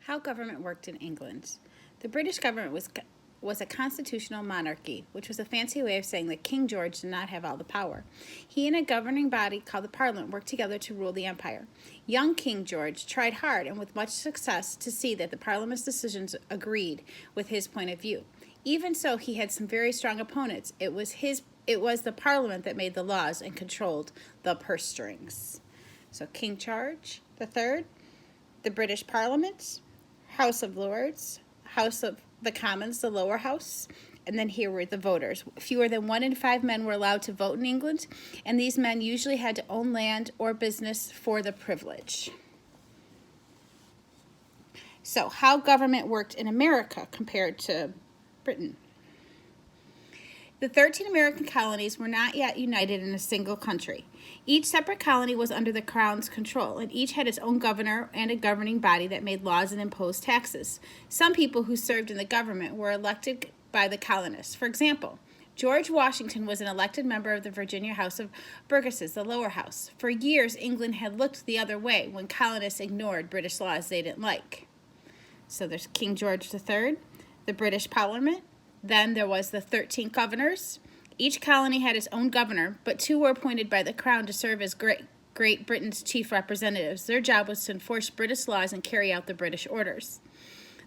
How government worked in England. The British government was a constitutional monarchy, which was a fancy way of saying that King George did not have all the power. He and a governing body called the Parliament worked together to rule the empire. Young King George tried hard and with much success to see that the Parliament's decisions agreed with his point of view. Even so, he had some very strong opponents. It was the Parliament that made the laws and controlled the purse strings. So King George III, the British Parliament, House of Lords, House of the Commons, the lower house, and then here were the voters. Fewer than 1 in 5 men were allowed to vote in England, and these men usually had to own land or business for the privilege. So, how government worked in America compared to Britain. The 13 American colonies were not yet united in a single country. Each separate colony was under the Crown's control, and each had its own governor and a governing body that made laws and imposed taxes. Some people who served in the government were elected by the colonists. For example, George Washington was an elected member of the Virginia House of Burgesses, the lower house. For years, England had looked the other way when colonists ignored British laws they didn't like. So there's King George III, the British Parliament. Then there was the 13 governors. Each colony had its own governor, but 2 were appointed by the Crown to serve as Great Britain's chief representatives. Their job was to enforce British laws and carry out the British orders.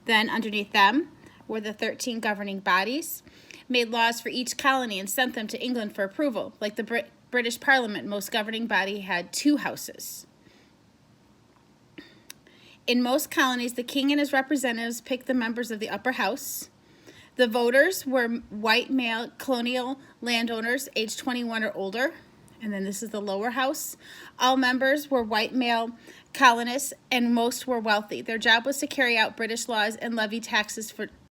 Then underneath them were the 13 governing bodies, made laws for each colony and sent them to England for approval. Like the British Parliament, most governing body had 2 houses. In most colonies, the king and his representatives picked the members of the upper house. The voters were white male colonial landowners aged 21 or older. And then this is the lower house. All members were white male colonists, and most were wealthy. Their job was to carry out British laws and levy taxes